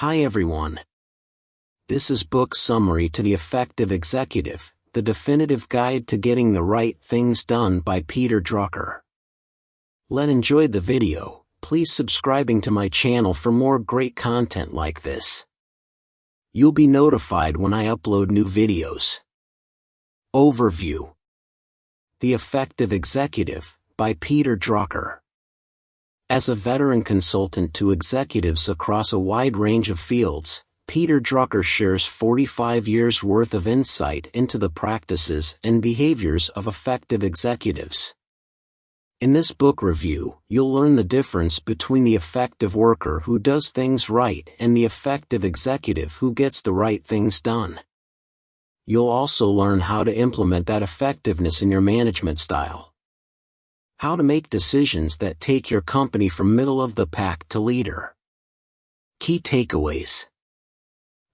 Hi everyone. This is book summary to The Effective Executive, the definitive guide to getting the right things done by Peter Drucker. Let's enjoy the video. Please subscribing to my channel for more great content like this. You'll be notified when I upload new videos. Overview. The Effective Executive, by Peter Drucker. As a veteran consultant to executives across a wide range of fields, Peter Drucker shares 45 years' worth of insight into the practices and behaviors of effective executives. In this book review, you'll learn the difference between the effective worker who does things right and the effective executive who gets the right things done. You'll also learn how to implement that effectiveness in your management style. How to make decisions that take your company from middle of the pack to leader. Key takeaways.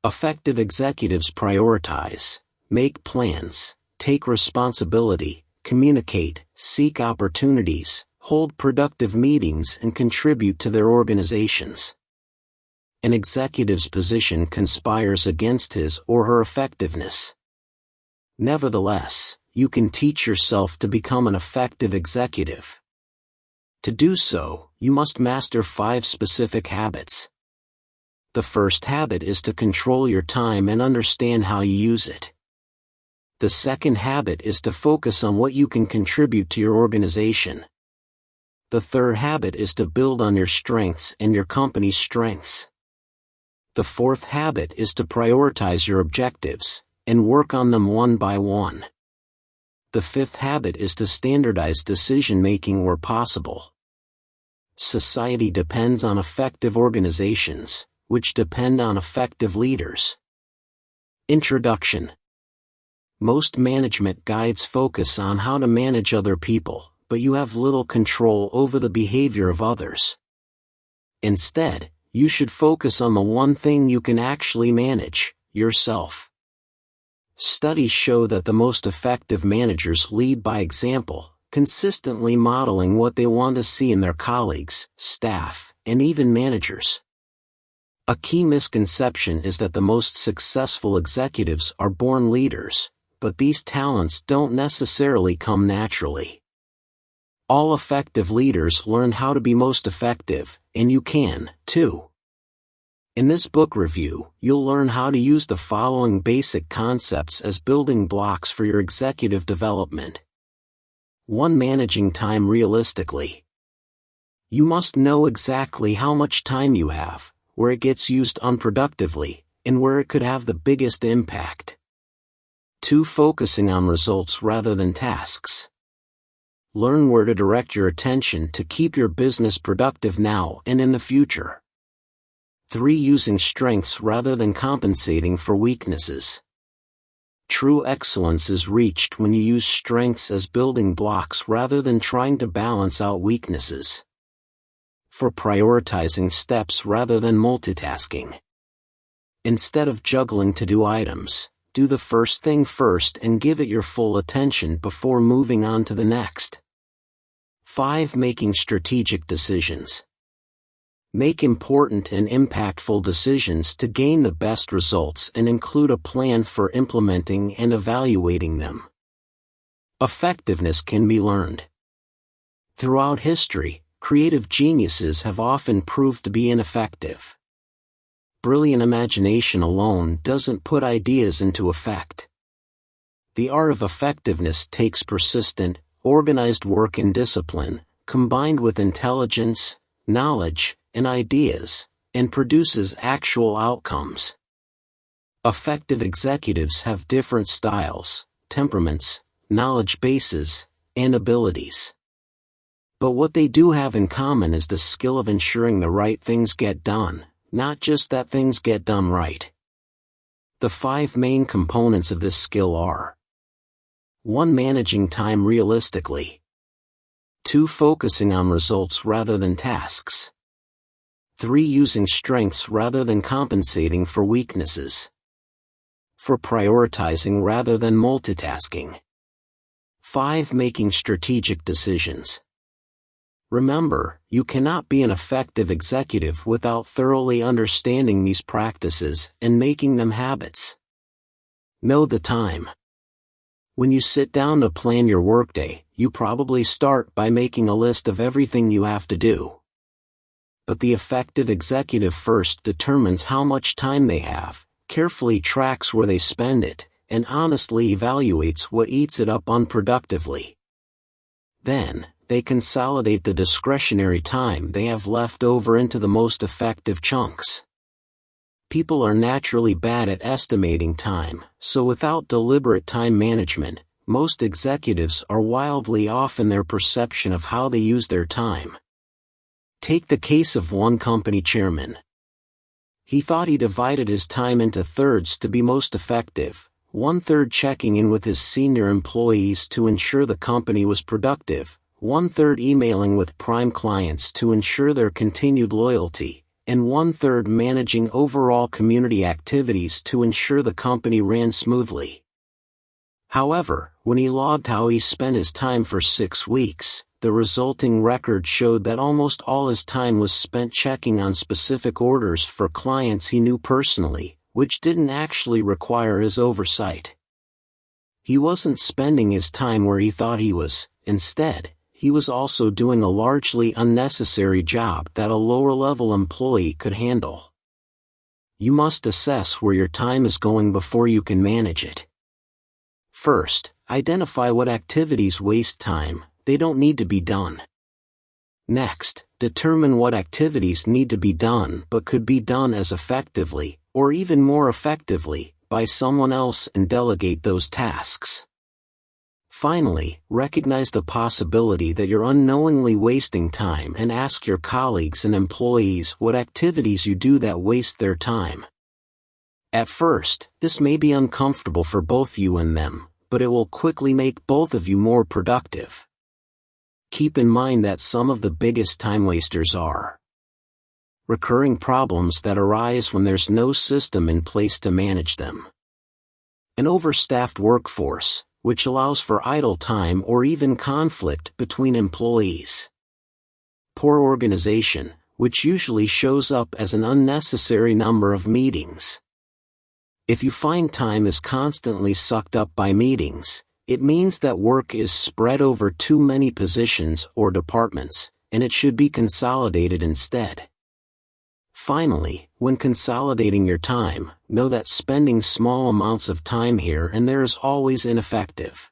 Effective executives prioritize, make plans, take responsibility, communicate, seek opportunities, hold productive meetings and contribute to their organizations. An executive's position conspires against his or her effectiveness. Nevertheless, you can teach yourself to become an effective executive. To do so, you must master 5 specific habits. The first habit is to control your time and understand how you use it. The second habit is to focus on what you can contribute to your organization. The third habit is to build on your strengths and your company's strengths. The fourth habit is to prioritize your objectives and work on them one by one. The fifth habit is to standardize decision-making where possible. Society depends on effective organizations, which depend on effective leaders. Introduction. Most management guides focus on how to manage other people, but you have little control over the behavior of others. Instead, you should focus on the one thing you can actually manage, yourself. Studies show that the most effective managers lead by example, consistently modeling what they want to see in their colleagues, staff, and even managers. A key misconception is that the most successful executives are born leaders, but these talents don't necessarily come naturally. All effective leaders learn how to be most effective, and you can, too. In this book review, you'll learn how to use the following basic concepts as building blocks for your executive development. 1. Managing time realistically. You must know exactly how much time you have, where it gets used unproductively, and where it could have the biggest impact. 2. Focusing on results rather than tasks. Learn where to direct your attention to keep your business productive now and in the future. 3. Using strengths rather than compensating for weaknesses. True excellence is reached when you use strengths as building blocks rather than trying to balance out weaknesses. 4. Prioritizing steps rather than multitasking. Instead of juggling to-do items, do the first thing first and give it your full attention before moving on to the next. 5. Making strategic decisions. Make important and impactful decisions to gain the best results and include a plan for implementing and evaluating them. Effectiveness can be learned. Throughout history, creative geniuses have often proved to be ineffective. Brilliant imagination alone doesn't put ideas into effect. The art of effectiveness takes persistent, organized work and discipline, combined with intelligence, knowledge, and ideas, and produces actual outcomes. Effective executives have different styles, temperaments, knowledge bases, and abilities. But what they do have in common is the skill of ensuring the right things get done, not just that things get done right. The 5 main components of this skill are: 1. Managing time realistically. 2. Focusing on results rather than tasks. 3. Using strengths rather than compensating for weaknesses. 4. Prioritizing rather than multitasking. 5. Making strategic decisions. Remember, you cannot be an effective executive without thoroughly understanding these practices and making them habits. Know the time. When you sit down to plan your workday, you probably start by making a list of everything you have to do. But the effective executive first determines how much time they have, carefully tracks where they spend it, and honestly evaluates what eats it up unproductively. Then, they consolidate the discretionary time they have left over into the most effective chunks. People are naturally bad at estimating time, so without deliberate time management, most executives are wildly off in their perception of how they use their time. Take the case of one company chairman. He thought he divided his time into thirds to be most effective, 1/3 checking in with his senior employees to ensure the company was productive, 1/3 emailing with prime clients to ensure their continued loyalty, and 1/3 managing overall community activities to ensure the company ran smoothly. However, when he logged how he spent his time for 6 weeks, the resulting record showed that almost all his time was spent checking on specific orders for clients he knew personally, which didn't actually require his oversight. He wasn't spending his time where he thought he was. Instead, he was also doing a largely unnecessary job that a lower-level employee could handle. You must assess where your time is going before you can manage it. First, identify what activities waste time. They don't need to be done. Next, determine what activities need to be done but could be done as effectively, or even more effectively, by someone else and delegate those tasks. Finally, recognize the possibility that you're unknowingly wasting time and ask your colleagues and employees what activities you do that waste their time. At first, this may be uncomfortable for both you and them, but it will quickly make both of you more productive. Keep in mind that some of the biggest time wasters are recurring problems that arise when there's no system in place to manage them, an overstaffed workforce, which allows for idle time or even conflict between employees, poor organization, which usually shows up as an unnecessary number of meetings. If you find time is constantly sucked up by meetings, it means that work is spread over too many positions or departments, and it should be consolidated instead. Finally, when consolidating your time, know that spending small amounts of time here and there is always ineffective.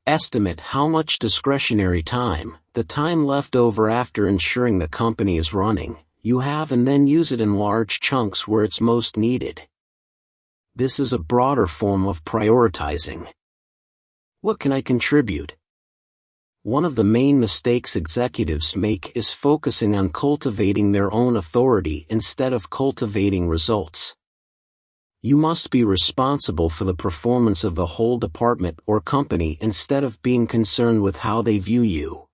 Estimate how much discretionary time, the time left over after ensuring the company is running, you have, and then use it in large chunks where it's most needed. This is a broader form of prioritizing. What can I contribute? One of the main mistakes executives make is focusing on cultivating their own authority instead of cultivating results. You must be responsible for the performance of the whole department or company instead of being concerned with how they view you.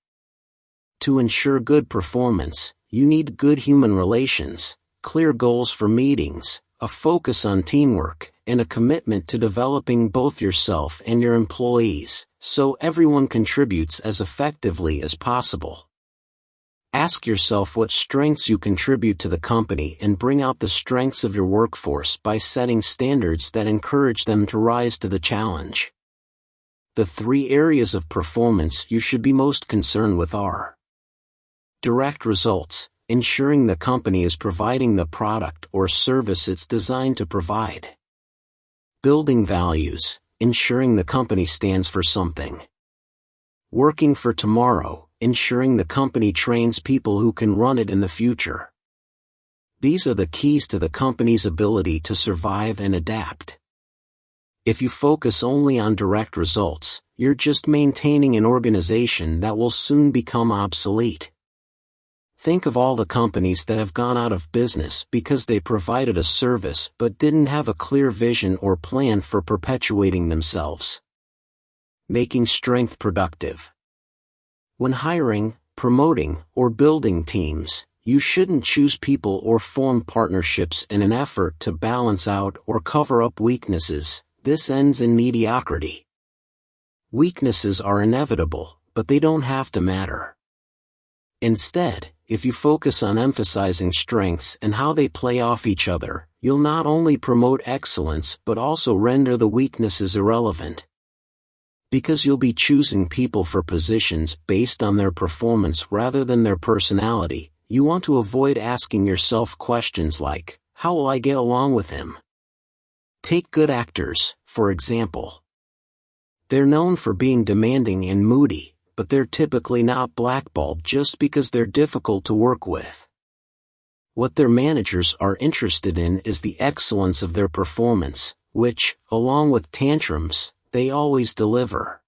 To ensure good performance, you need good human relations, clear goals for meetings, a focus on teamwork, and a commitment to developing both yourself and your employees, so everyone contributes as effectively as possible. Ask yourself what strengths you contribute to the company and bring out the strengths of your workforce by setting standards that encourage them to rise to the challenge. The 3 areas of performance you should be most concerned with are: direct results, ensuring the company is providing the product or service it's designed to provide. Building values, ensuring the company stands for something. Working for tomorrow, ensuring the company trains people who can run it in the future. These are the keys to the company's ability to survive and adapt. If you focus only on direct results, you're just maintaining an organization that will soon become obsolete. Think of all the companies that have gone out of business because they provided a service but didn't have a clear vision or plan for perpetuating themselves. Making strength productive. When hiring, promoting, or building teams, you shouldn't choose people or form partnerships in an effort to balance out or cover up weaknesses. This ends in mediocrity. Weaknesses are inevitable, but they don't have to matter. Instead, if you focus on emphasizing strengths and how they play off each other, you'll not only promote excellence but also render the weaknesses irrelevant. Because you'll be choosing people for positions based on their performance rather than their personality, you want to avoid asking yourself questions like, "How will I get along with him?" Take good actors, for example. They're known for being demanding and moody, but they're typically not blackballed just because they're difficult to work with. What their managers are interested in is the excellence of their performance, which, along with tantrums, they always deliver.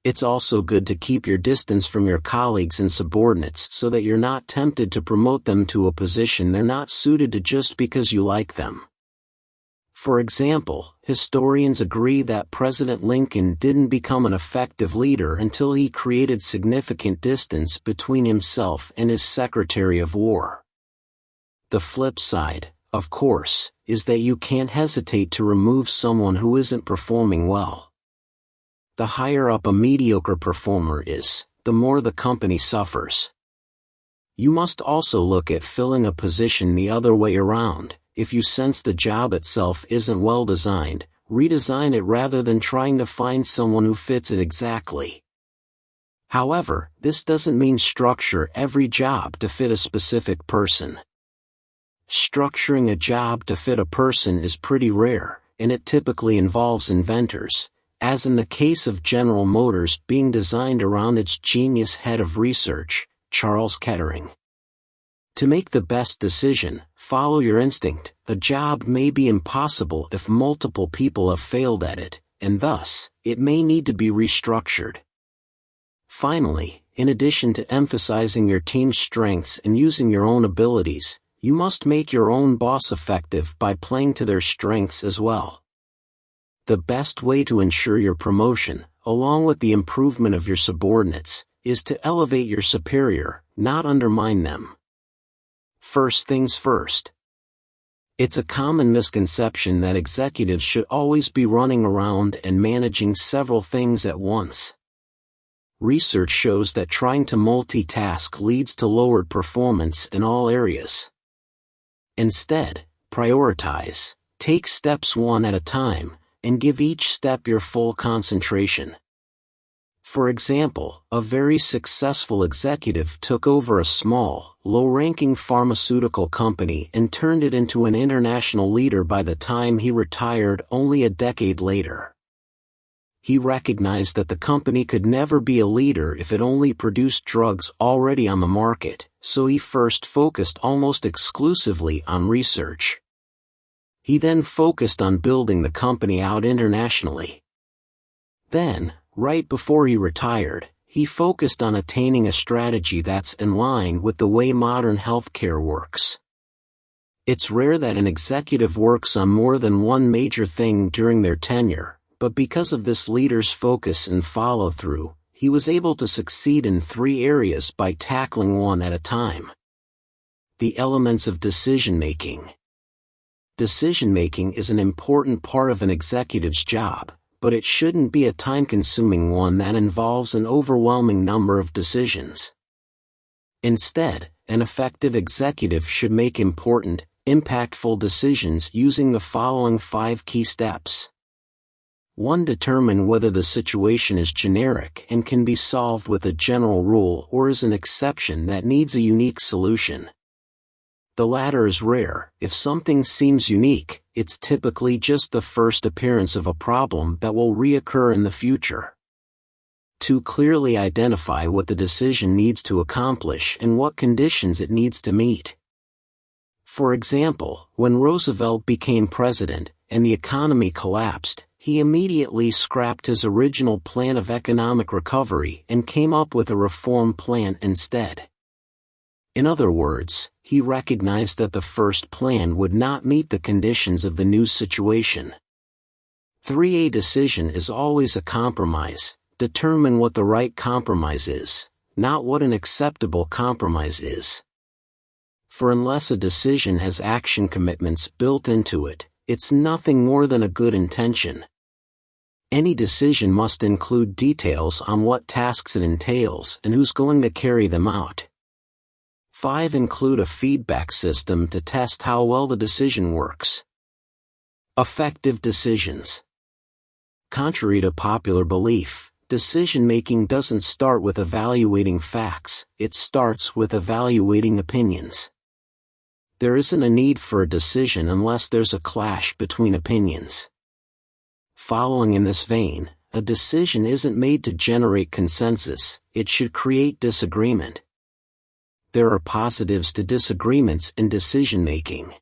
It's also good to keep your distance from your colleagues and subordinates so that you're not tempted to promote them to a position they're not suited to just because you like them. For example, historians agree that President Lincoln didn't become an effective leader until he created significant distance between himself and his Secretary of War. The flip side, of course, is that you can't hesitate to remove someone who isn't performing well. The higher up a mediocre performer is, the more the company suffers. You must also look at filling a position the other way around. If you sense the job itself isn't well designed, redesign it rather than trying to find someone who fits it exactly. However, this doesn't mean structure every job to fit a specific person. Structuring a job to fit a person is pretty rare, and it typically involves inventors, as in the case of General Motors being designed around its genius head of research, Charles Kettering. To make the best decision, follow your instinct. A job may be impossible if multiple people have failed at it, and thus, it may need to be restructured. Finally, in addition to emphasizing your team's strengths and using your own abilities, you must make your own boss effective by playing to their strengths as well. The best way to ensure your promotion, along with the improvement of your subordinates, is to elevate your superior, not undermine them. First things first. It's a common misconception that executives should always be running around and managing several things at once. Research shows that trying to multitask leads to lowered performance in all areas. Instead, prioritize, take steps one at a time, and give each step your full concentration. For example, a very successful executive took over a small, low-ranking pharmaceutical company and turned it into an international leader by the time he retired only a decade later. He recognized that the company could never be a leader if it only produced drugs already on the market, so he first focused almost exclusively on research. He then focused on building the company out internationally. Then, right before he retired, he focused on attaining a strategy that's in line with the way modern healthcare works. It's rare that an executive works on more than one major thing during their tenure, but because of this leader's focus and follow-through, he was able to succeed in 3 areas by tackling one at a time. The elements of decision-making. Decision-making is an important part of an executive's job, but it shouldn't be a time-consuming one that involves an overwhelming number of decisions. Instead, an effective executive should make important, impactful decisions using the following 5 key steps. 1. Determine whether the situation is generic and can be solved with a general rule or is an exception that needs a unique solution. The latter is rare. If something seems unique, it's typically just the first appearance of a problem that will reoccur in the future. 2. Clearly identify what the decision needs to accomplish and what conditions it needs to meet. For example, when Roosevelt became president and the economy collapsed, he immediately scrapped his original plan of economic recovery and came up with a reform plan instead. In other words, he recognized that the first plan would not meet the conditions of the new situation. 3. A decision is always a compromise. Determine what the right compromise is, not what an acceptable compromise is. For unless a decision has action commitments built into it, it's nothing more than a good intention. Any decision must include details on what tasks it entails and who's going to carry them out. 5. Include a feedback system to test how well the decision works. Effective decisions. Contrary to popular belief, decision-making doesn't start with evaluating facts, it starts with evaluating opinions. There isn't a need for a decision unless there's a clash between opinions. Following in this vein, a decision isn't made to generate consensus, it should create disagreement. There are positives to disagreements in decision-making.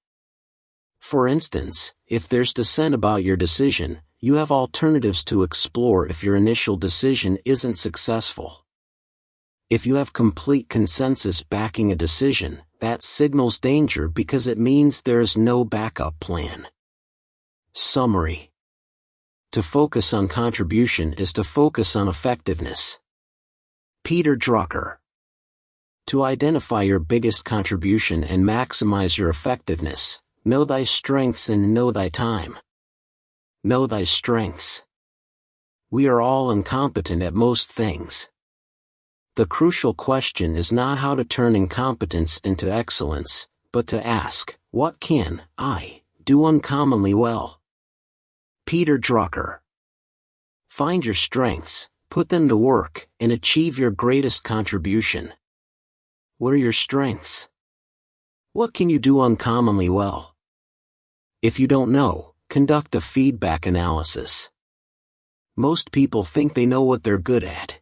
For instance, if there's dissent about your decision, you have alternatives to explore if your initial decision isn't successful. If you have complete consensus backing a decision, that signals danger because it means there is no backup plan. Summary. To focus on contribution is to focus on effectiveness. Peter Drucker. To identify your biggest contribution and maximize your effectiveness, know thy strengths and know thy time. Know thy strengths. We are all incompetent at most things. The crucial question is not how to turn incompetence into excellence, but to ask, what can I do uncommonly well? Peter Drucker. Find your strengths, put them to work, and achieve your greatest contribution. What are your strengths? What can you do uncommonly well? If you don't know, conduct a feedback analysis. Most people think they know what they're good at.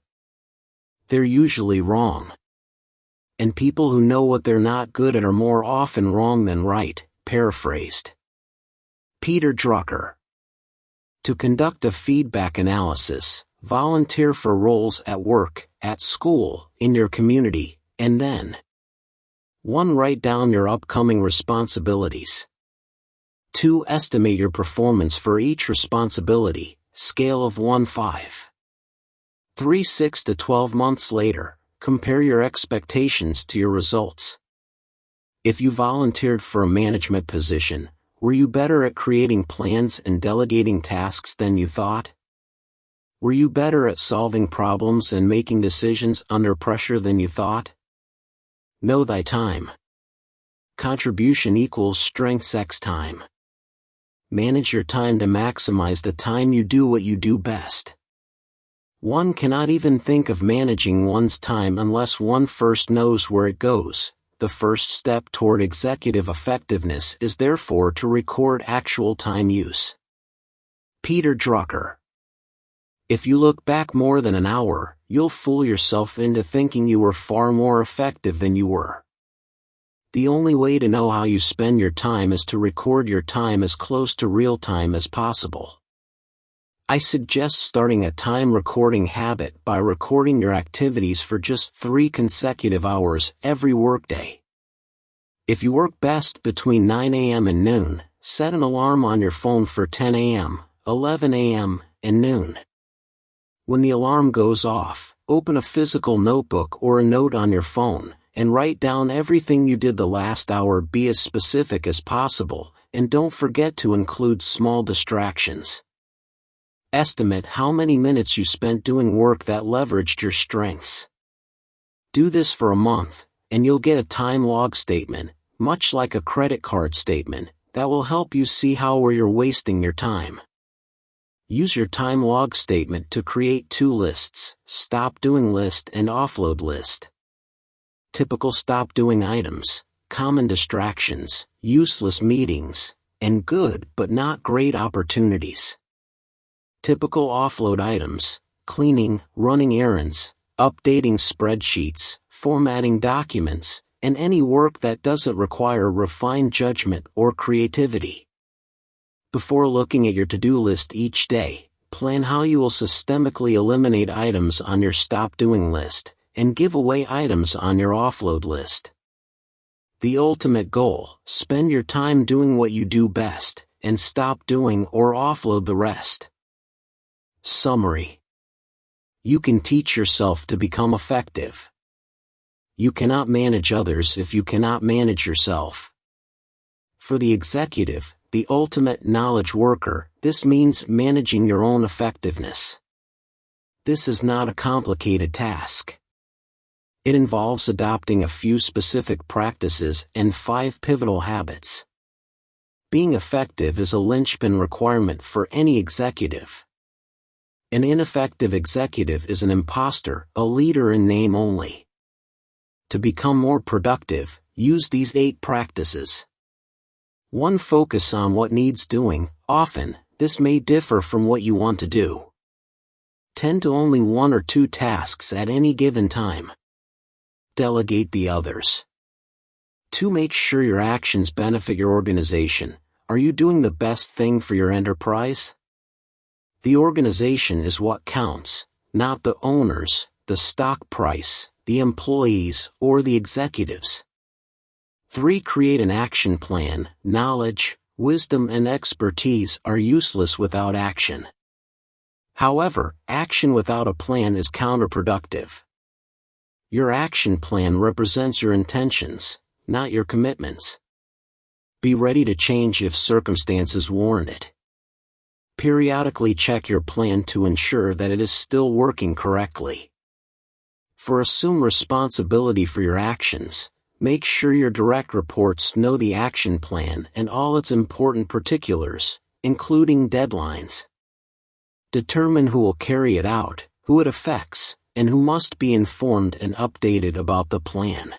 They're usually wrong. And people who know what they're not good at are more often wrong than right, paraphrased. Peter Drucker. To conduct a feedback analysis, volunteer for roles at work, at school, in your community, and then 1. Write down your upcoming responsibilities. 2. Estimate your performance for each responsibility, scale of 1-5. 3. 6 to 12 months later, compare your expectations to your results. If you volunteered for a management position, were you better at creating plans and delegating tasks than you thought? Were you better at solving problems and making decisions under pressure than you thought? Know thy time. Contribution equals strengths x time. Manage your time to maximize the time you do what you do best. One cannot even think of managing one's time unless one first knows where it goes. The first step toward executive effectiveness is therefore to record actual time use. Peter Drucker. If you look back more than an hour, you'll fool yourself into thinking you were far more effective than you were. The only way to know how you spend your time is to record your time as close to real time as possible. I suggest starting a time recording habit by recording your activities for just 3 consecutive hours every workday. If you work best between 9 a.m. and noon, set an alarm on your phone for 10 a.m., 11 a.m., and noon. When the alarm goes off, open a physical notebook or a note on your phone, and write down everything you did the last hour. Be as specific as possible, and don't forget to include small distractions. Estimate how many minutes you spent doing work that leveraged your strengths. Do this for a month, and you'll get a time log statement, much like a credit card statement, that will help you see where you're wasting your time. Use your time log statement to create 2 lists, stop doing list and offload list. Typical stop doing items, common distractions, useless meetings, and good but not great opportunities. Typical offload items: cleaning, running errands, updating spreadsheets, formatting documents, and any work that doesn't require refined judgment or creativity. Before looking at your to-do list each day, plan how you will systemically eliminate items on your stop doing list, and give away items on your offload list. The ultimate goal: spend your time doing what you do best, and stop doing or offload the rest. Summary. You can teach yourself to become effective. You cannot manage others if you cannot manage yourself. For the executive, the ultimate knowledge worker, this means managing your own effectiveness. This is not a complicated task. It involves adopting a few specific practices and 5 pivotal habits. Being effective is a linchpin requirement for any executive. An ineffective executive is an imposter, a leader in name only. To become more productive, use these 8 practices. 1. Focus on what needs doing. Often, this may differ from what you want to do. Tend to only 1 or 2 tasks at any given time. Delegate the others. 2. Make sure your actions benefit your organization. Are you doing the best thing for your enterprise? The organization is what counts, not the owners, the stock price, the employees, or the executives. 3. Create an action plan. Knowledge, wisdom, and expertise are useless without action. However, action without a plan is counterproductive. Your action plan represents your intentions, not your commitments. Be ready to change if circumstances warrant it. Periodically check your plan to ensure that it is still working correctly. Assume responsibility for your actions. Make sure your direct reports know the action plan and all its important particulars, including deadlines. Determine who will carry it out, who it affects, and who must be informed and updated about the plan.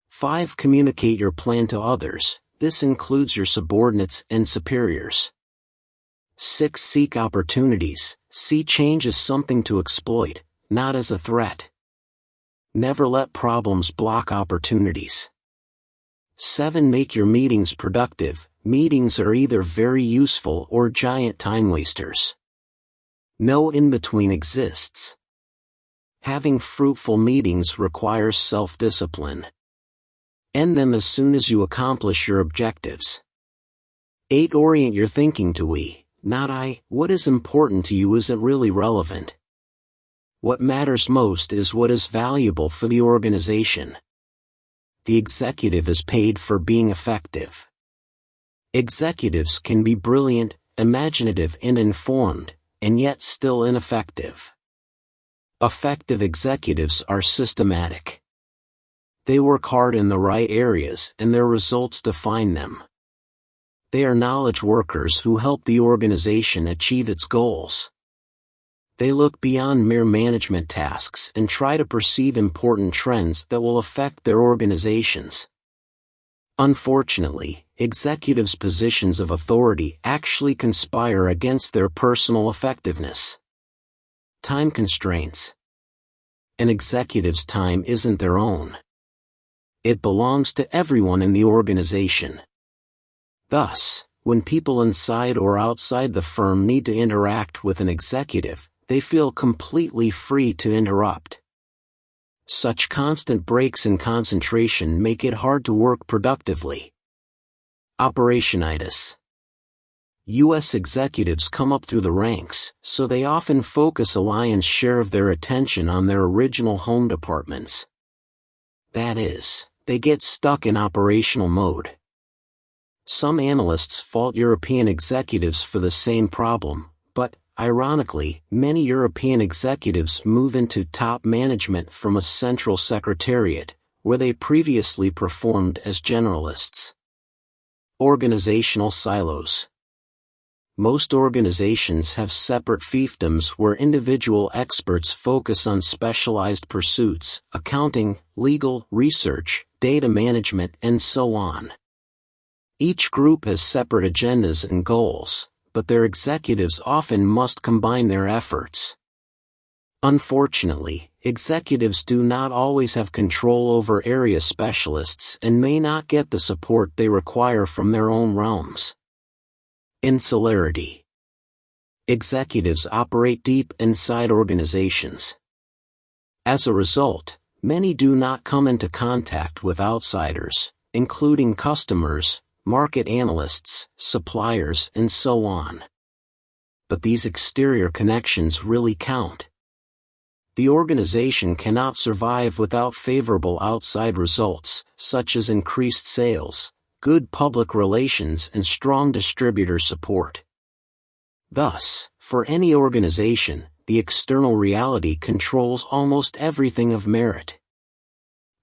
5. Communicate your plan to others. This includes your subordinates and superiors. 6. Seek opportunities. See change as something to exploit, not as a threat. Never let problems block opportunities. 7. Make your meetings productive. Meetings are either very useful or giant time wasters. No in-between exists. Having fruitful meetings requires self-discipline. End them as soon as you accomplish your objectives. 8. Orient your thinking to we, not I. What is important to you isn't really relevant. What matters most is what is valuable for the organization. The executive is paid for being effective. Executives can be brilliant, imaginative, and informed, and yet still ineffective. Effective executives are systematic. They work hard in the right areas and their results define them. They are knowledge workers who help the organization achieve its goals. They look beyond mere management tasks and try to perceive important trends that will affect their organizations. Unfortunately, executives' positions of authority actually conspire against their personal effectiveness. Time constraints. An executive's time isn't their own. It belongs to everyone in the organization. Thus, when people inside or outside the firm need to interact with an executive, they feel completely free to interrupt. Such constant breaks in concentration make it hard to work productively. Operationitis. U.S. executives come up through the ranks, so they often focus a lion's share of their attention on their original home departments. That is, they get stuck in operational mode. Some analysts fault European executives for the same problem, but, ironically, many European executives move into top management from a central secretariat, where they previously performed as generalists. Organizational silos. Most organizations have separate fiefdoms where individual experts focus on specialized pursuits, accounting, legal, research, data management, and so on. Each group has separate agendas and goals, but their executives often must combine their efforts. Unfortunately, executives do not always have control over area specialists and may not get the support they require from their own realms. Insularity. Executives operate deep inside organizations. As a result, many do not come into contact with outsiders, including customers, market analysts, suppliers, and so on. But these exterior connections really count. The organization cannot survive without favorable outside results, such as increased sales, good public relations and strong distributor support. Thus, for any organization, the external reality controls almost everything of merit.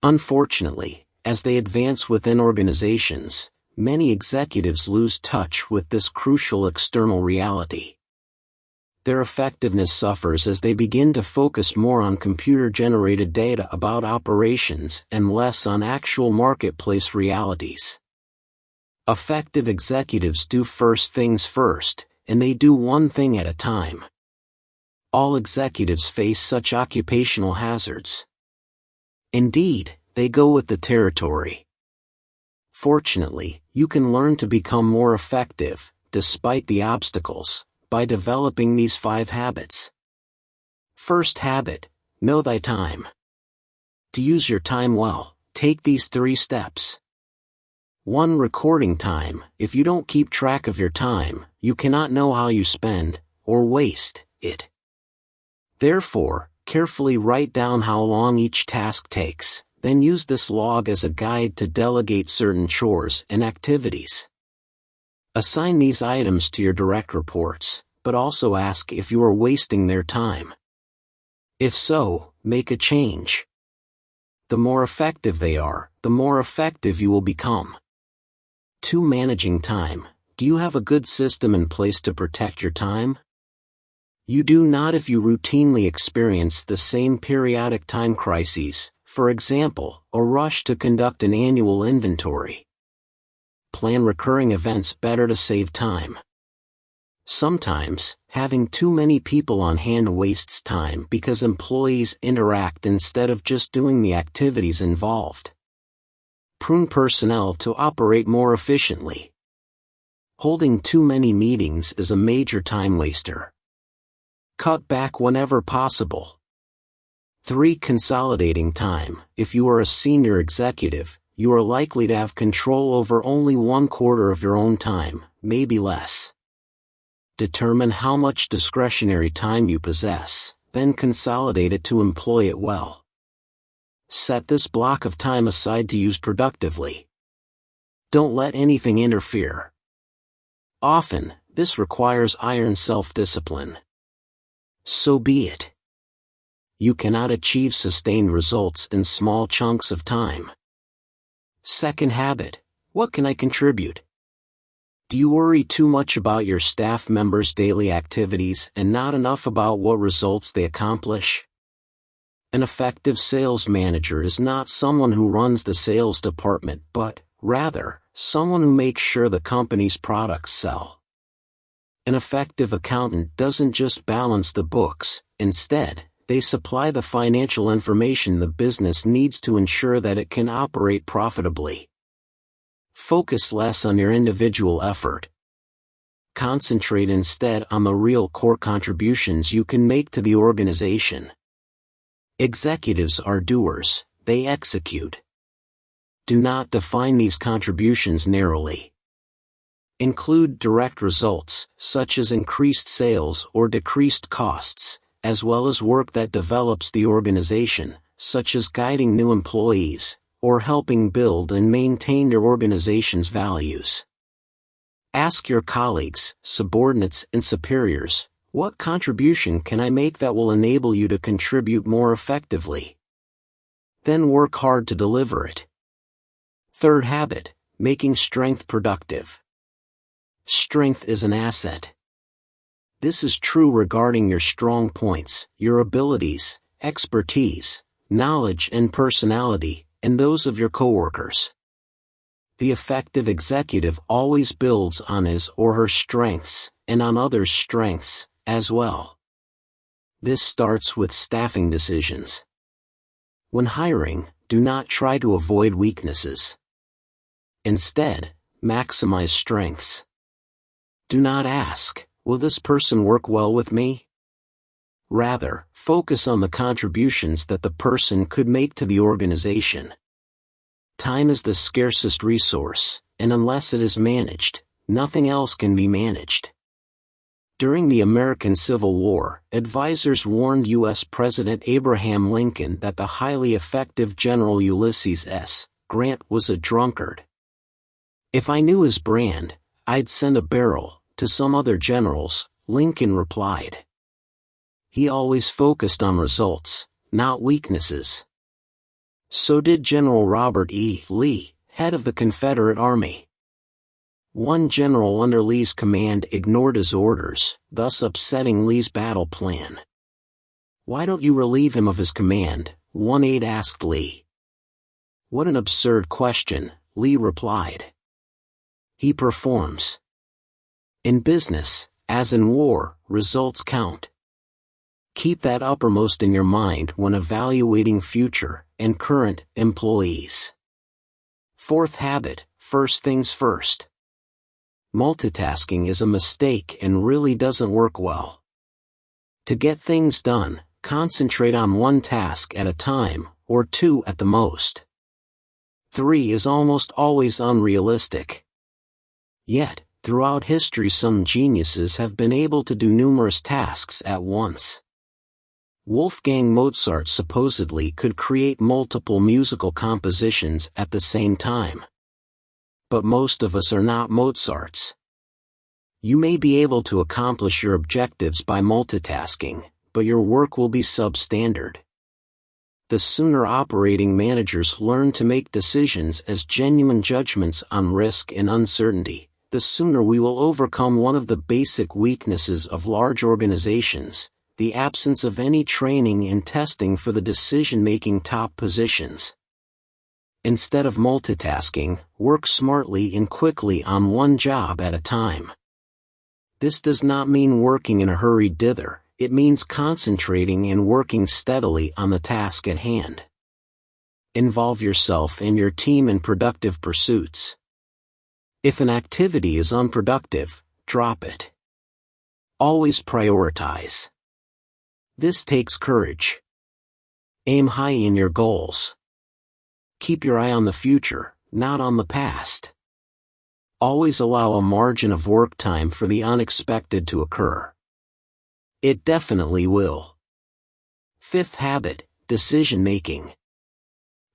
Unfortunately, as they advance within organizations, many executives lose touch with this crucial external reality. Their effectiveness suffers as they begin to focus more on computer-generated data about operations and less on actual marketplace realities. Effective executives do first things first, and they do one thing at a time. All executives face such occupational hazards. Indeed, they go with the territory. Fortunately, you can learn to become more effective, despite the obstacles, by developing these 5 habits. First habit, know thy time. To use your time well, take these 3 steps. 1. Recording time. If you don't keep track of your time, you cannot know how you spend, or waste, it. Therefore, carefully write down how long each task takes, then use this log as a guide to delegate certain chores and activities. Assign these items to your direct reports, but also ask if you are wasting their time. If so, make a change. The more effective they are, the more effective you will become. 2. Managing time. Do you have a good system in place to protect your time? You do not if you routinely experience the same periodic time crises, for example, a rush to conduct an annual inventory. Plan recurring events better to save time. Sometimes, having too many people on hand wastes time because employees interact instead of just doing the activities involved. Prune personnel to operate more efficiently. Holding too many meetings is a major time waster. Cut back whenever possible. 3. Consolidating time. If you are a senior executive, you are likely to have control over only 1/4 of your own time, maybe less. Determine how much discretionary time you possess, then consolidate it to employ it well. Set this block of time aside to use productively. Don't let anything interfere. Often, this requires iron self-discipline. So be it. You cannot achieve sustained results in small chunks of time. Second habit, what can I contribute? Do you worry too much about your staff members' daily activities and not enough about what results they accomplish? An effective sales manager is not someone who runs the sales department but, rather, someone who makes sure the company's products sell. An effective accountant doesn't just balance the books, instead, they supply the financial information the business needs to ensure that it can operate profitably. Focus less on your individual effort. Concentrate instead on the real core contributions you can make to the organization. Executives are doers, they execute. Do not define these contributions narrowly. Include direct results, such as increased sales or decreased costs, as well as work that develops the organization, such as guiding new employees, or helping build and maintain your organization's values. Ask your colleagues, subordinates, and superiors, what contribution can I make that will enable you to contribute more effectively? Then work hard to deliver it. Third habit, making strength productive. Strength is an asset. This is true regarding your strong points, your abilities, expertise, knowledge and personality, and those of your coworkers. The effective executive always builds on his or her strengths, and on others' strengths, as well. This starts with staffing decisions. When hiring, do not try to avoid weaknesses. Instead, maximize strengths. Do not ask, will this person work well with me? Rather, focus on the contributions that the person could make to the organization. Time is the scarcest resource, and unless it is managed, nothing else can be managed. During the American Civil War, advisors warned U.S. President Abraham Lincoln that the highly effective General Ulysses S. Grant was a drunkard. If I knew his brand, I'd send a barrel to some other generals, Lincoln replied. He always focused on results, not weaknesses. So did General Robert E. Lee, head of the Confederate Army. One general under Lee's command ignored his orders, thus upsetting Lee's battle plan. "Why don't you relieve him of his command?" one aide asked Lee. "What an absurd question," Lee replied. "He performs." In business, as in war, results count. Keep that uppermost in your mind when evaluating future and current employees. Fourth habit, first things first. Multitasking is a mistake and really doesn't work well. To get things done, concentrate on one task at a time, or two at the most. 3 is almost always unrealistic. Yet, throughout history some geniuses have been able to do numerous tasks at once. Wolfgang Mozart supposedly could create multiple musical compositions at the same time. But most of us are not Mozarts. You may be able to accomplish your objectives by multitasking, but your work will be substandard. The sooner operating managers learn to make decisions as genuine judgments on risk and uncertainty, the sooner we will overcome one of the basic weaknesses of large organizations, the absence of any training and testing for the decision-making top positions. Instead of multitasking, work smartly and quickly on one job at a time. This does not mean working in a hurried dither, it means concentrating and working steadily on the task at hand. Involve yourself and your team in productive pursuits. If an activity is unproductive, drop it. Always prioritize. This takes courage. Aim high in your goals. Keep your eye on the future, not on the past. Always allow a margin of work time for the unexpected to occur. It definitely will. Fifth habit, decision-making.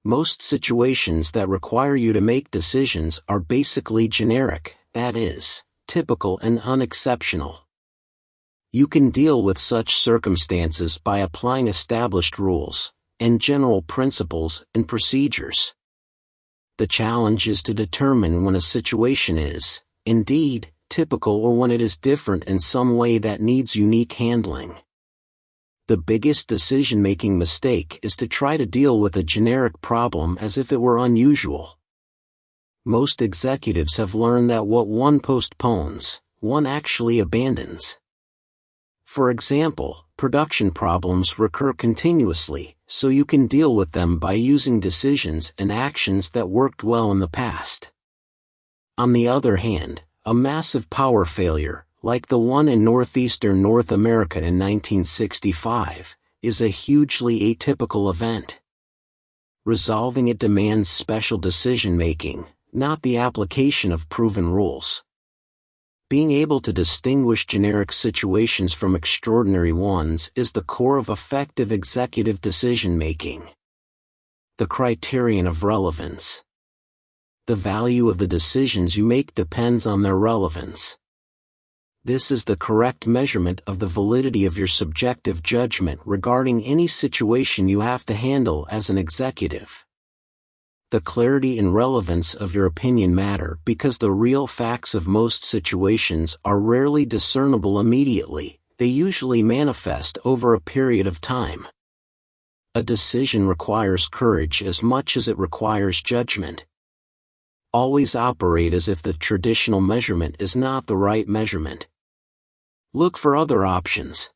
Most situations that require you to make decisions are basically generic, that is, typical and unexceptional. You can deal with such circumstances by applying established rules and general principles and procedures. The challenge is to determine when a situation is, indeed, typical or when it is different in some way that needs unique handling. The biggest decision-making mistake is to try to deal with a generic problem as if it were unusual. Most executives have learned that what one postpones, one actually abandons. For example, production problems recur continuously, so you can deal with them by using decisions and actions that worked well in the past. On the other hand, a massive power failure, like the one in northeastern North America in 1965, is a hugely atypical event. Resolving it demands special decision-making, not the application of proven rules. Being able to distinguish generic situations from extraordinary ones is the core of effective executive decision-making. The criterion of relevance. The value of the decisions you make depends on their relevance. This is the correct measurement of the validity of your subjective judgment regarding any situation you have to handle as an executive. The clarity and relevance of your opinion matter because the real facts of most situations are rarely discernible immediately, they usually manifest over a period of time. A decision requires courage as much as it requires judgment. Always operate as if the traditional measurement is not the right measurement. Look for other options.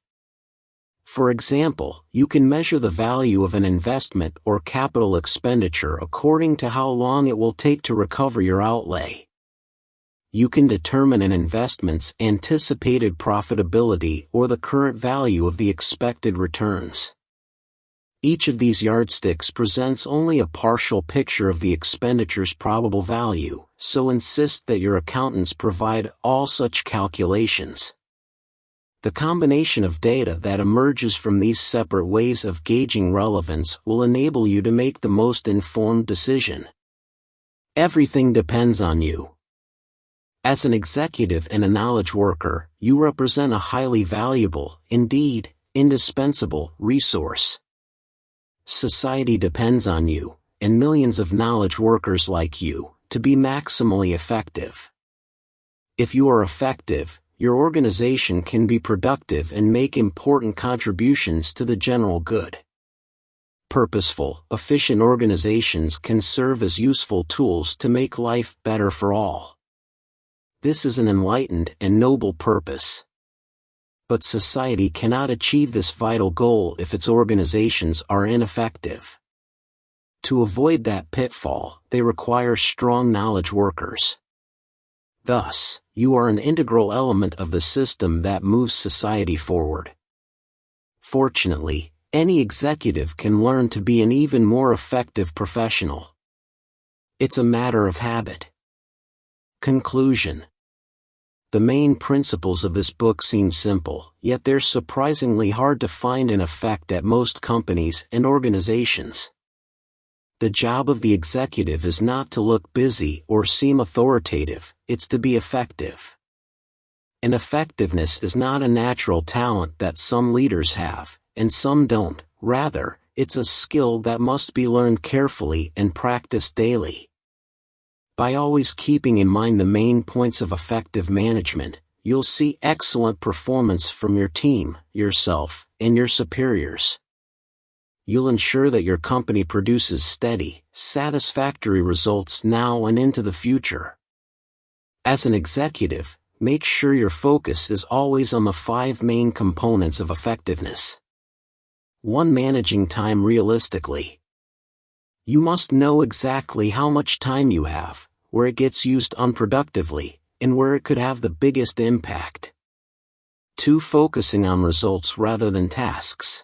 For example, you can measure the value of an investment or capital expenditure according to how long it will take to recover your outlay. You can determine an investment's anticipated profitability or the current value of the expected returns. Each of these yardsticks presents only a partial picture of the expenditure's probable value, so insist that your accountants provide all such calculations. The combination of data that emerges from these separate ways of gauging relevance will enable you to make the most informed decision. Everything depends on you. As an executive and a knowledge worker, you represent a highly valuable, indeed, indispensable, resource. Society depends on you, and millions of knowledge workers like you, to be maximally effective. If you are effective, your organization can be productive and make important contributions to the general good. Purposeful, efficient organizations can serve as useful tools to make life better for all. This is an enlightened and noble purpose. But society cannot achieve this vital goal if its organizations are ineffective. To avoid that pitfall, they require strong knowledge workers. Thus, you are an integral element of the system that moves society forward. Fortunately, any executive can learn to be an even more effective professional. It's a matter of habit. Conclusion. The main principles of this book seem simple, yet they're surprisingly hard to find in effect at most companies and organizations. The job of the executive is not to look busy or seem authoritative, it's to be effective. And effectiveness is not a natural talent that some leaders have, and some don't. Rather, it's a skill that must be learned carefully and practiced daily. By always keeping in mind the main points of effective management, you'll see excellent performance from your team, yourself, and your superiors. You'll ensure that your company produces steady, satisfactory results now and into the future. As an executive, make sure your focus is always on the 5 main components of effectiveness. 1. Managing time realistically. You must know exactly how much time you have, where it gets used unproductively, and where it could have the biggest impact. 2. Focusing on results rather than tasks.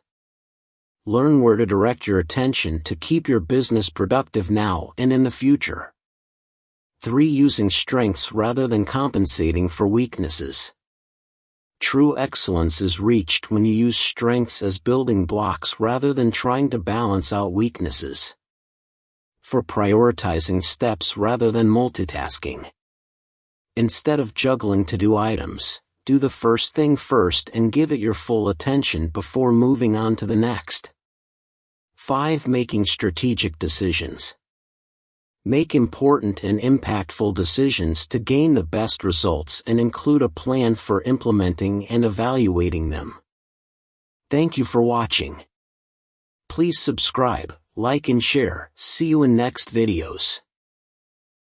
Learn where to direct your attention to keep your business productive now and in the future. 3. Using strengths rather than compensating for weaknesses. True excellence is reached when you use strengths as building blocks rather than trying to balance out weaknesses. 4. Prioritizing steps rather than multitasking. Instead of juggling to-do items, do the first thing first and give it your full attention before moving on to the next. 5. Making strategic decisions. Make important and impactful decisions to gain the best results and include a plan for implementing and evaluating them. Thank you for watching. Please subscribe, like and share. See you in next videos.